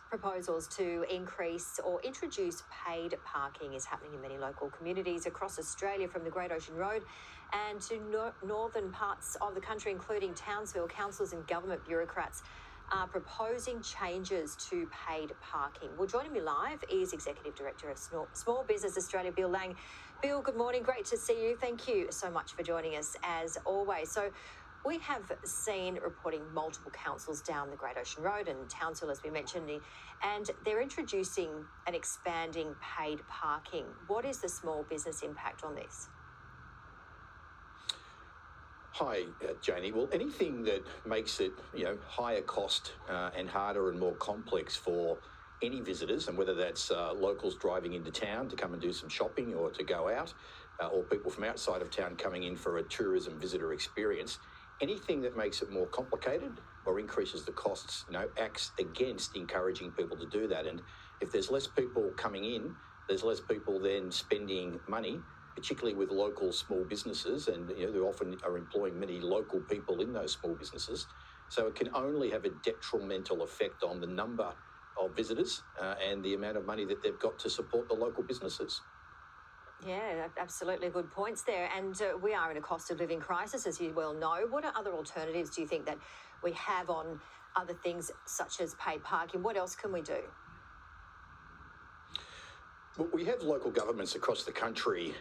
Proposals to increase or introduce paid parking is happening in many local communities across Australia, from the Great Ocean Road and to northern parts of the country, including Townsville. Councils and government bureaucrats are proposing changes to paid parking. Well, joining me live is Executive Director of Small Business Australia, Bill Lang. Bill, good morning. Great to see you. Thank you so much for joining us, as always. So, we have seen reporting multiple councils down the Great Ocean Road and Townsville, as we mentioned, and they're introducing and expanding paid parking. What is the small business impact on this? Hi, Janie. Well, anything that makes it, higher cost and harder and more complex for any visitors, and whether that's locals driving into town to come and do some shopping or to go out, or people from outside of town coming in for a tourism visitor experience, anything that makes it more complicated or increases the costs, acts against encouraging people to do that. And if there's less people coming in, there's less people then spending money, particularly with local small businesses, and they often are employing many local people in those small businesses. So it can only have a detrimental effect on the number of visitors and the amount of money that they've got to support the local businesses. Yeah, absolutely good points there. And we are in a cost of living crisis, as you well know. What are other alternatives do you think that we have on other things such as paid parking? What else can we do? Well, we have local governments across the country,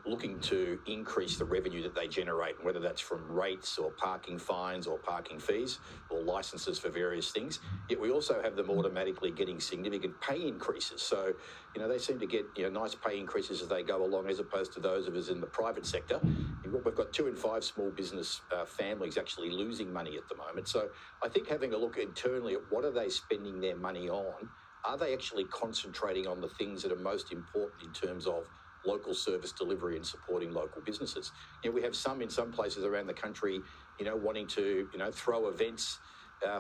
looking to increase the revenue that they generate, whether that's from rates or parking fines or parking fees or licences for various things. Yet we also have them automatically getting significant pay increases. So, they seem to get, nice pay increases as they go along, as opposed to those of us in the private sector. We've got 2 in 5 small business families actually losing money at the moment. So I think having a look internally at what are they spending their money on. Are they actually concentrating on the things that are most important in terms of local service delivery and supporting local businesses? We have some in some places around the country, wanting to, throw events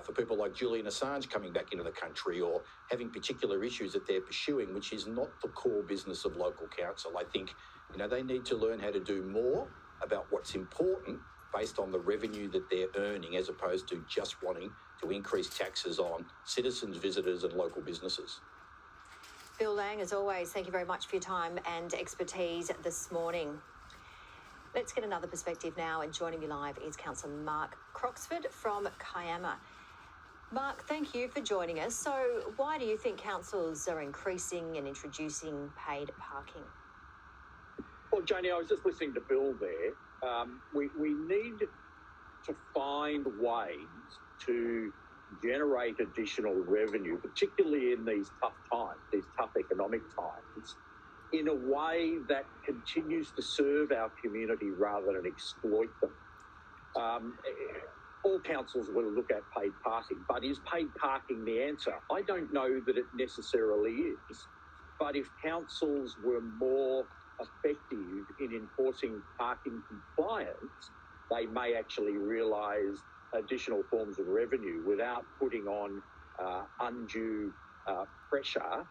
for people like Julian Assange coming back into the country, or having particular issues that they're pursuing, which is not the core business of local council. I think, they need to learn how to do more about what's important based on the revenue that they're earning, as opposed to just wanting to increase taxes on citizens, visitors and local businesses. Bill Lang, as always, thank you very much for your time and expertise this morning. Let's get another perspective now, and joining me live is Councillor Mark Croxford from Kiama. Mark, thank you for joining us. So why do you think councils are increasing and introducing paid parking? Well, Janie, I was just listening to Bill there. We need to find ways to generate additional revenue, particularly in these tough times, these tough economic times, in a way that continues to serve our community rather than exploit them. All councils will look at paid parking, but is paid parking the answer? I don't know that it necessarily is, but if councils were more effective in enforcing parking compliance, they may actually realise additional forms of revenue without putting on undue pressure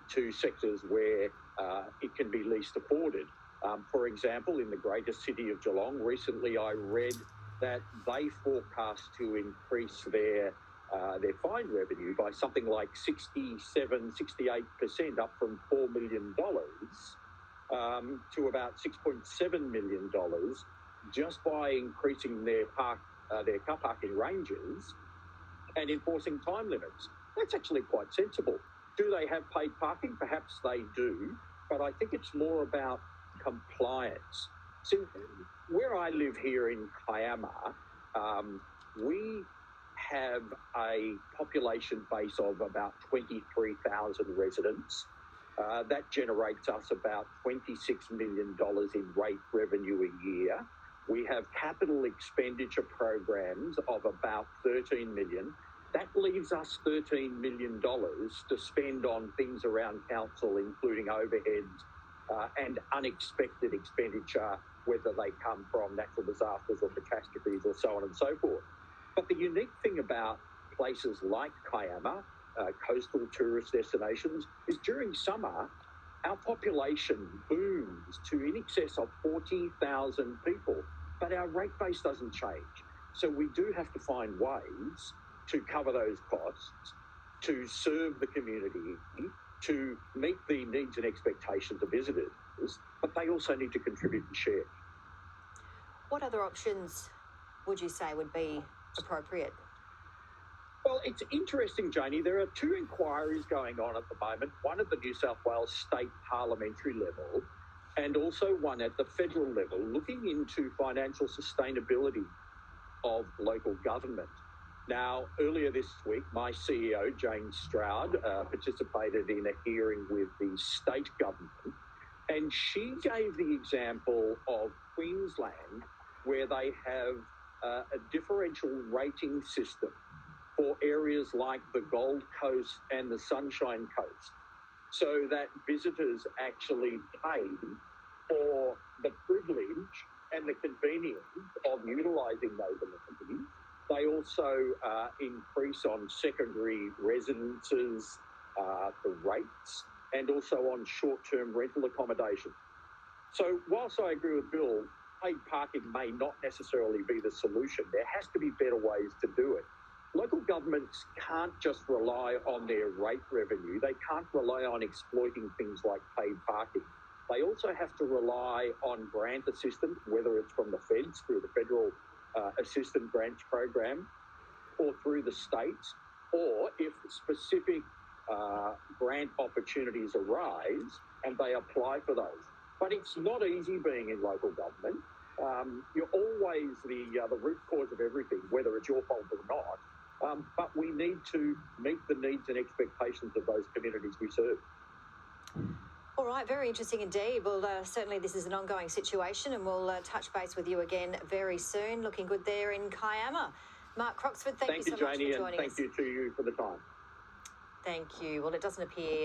to sectors where it can be least afforded. For example, in the greater city of Geelong, recently I read that they forecast to increase their fine revenue by something like 68%, up from $4 million to about $6.7 million, just by increasing their car parking ranges and enforcing time limits. That's actually quite sensible. Do they have paid parking? Perhaps they do, but I think it's more about compliance. So where I live here in Kiama, we have a population base of about 23,000 residents. That generates us about $26 million in rate revenue a year. We have capital expenditure programs of about $13 million. That leaves us $13 million to spend on things around council, including overheads and unexpected expenditure, whether they come from natural disasters or catastrophes or so on and so forth. But the unique thing about places like Kiama, coastal tourist destinations, is during summer, our population booms to in excess of 40,000 people, but our rate base doesn't change. So we do have to find ways to cover those costs to serve the community, to meet the needs and expectations of visitors, but they also need to contribute and share. What other options would you say would be appropriate? Well, it's interesting, Janie. There are two inquiries going on at the moment, one at the New South Wales state parliamentary level and also one at the federal level, looking into financial sustainability of local government. Now, earlier this week, my CEO, Jane Stroud, participated in a hearing with the state government, and she gave the example of Queensland, where they have a differential rating system for areas like the Gold Coast and the Sunshine Coast, so that visitors actually pay for the privilege and the convenience of utilising those amenities. They also increase on secondary residences the rates, and also on short-term rental accommodation. So whilst I agree with Bill, paid parking may not necessarily be the solution. There has to be better ways to do it. Local governments can't just rely on their rate revenue. They can't rely on exploiting things like paid parking. They also have to rely on grant assistance, whether it's from the feds through the federal assistant grants program or through the states, or if specific grant opportunities arise and they apply for those. But it's not easy being in local government. You're always the root cause of everything, whether it's your fault or not. But we need to meet the needs and expectations of those communities we serve. All right, very interesting indeed. Well, certainly this is an ongoing situation, and we'll touch base with you again very soon. Looking good there in Kiama. Mark Croxford, thank you so Janie, much for joining us. Thank you to you for the time. Thank you. Well, it doesn't appear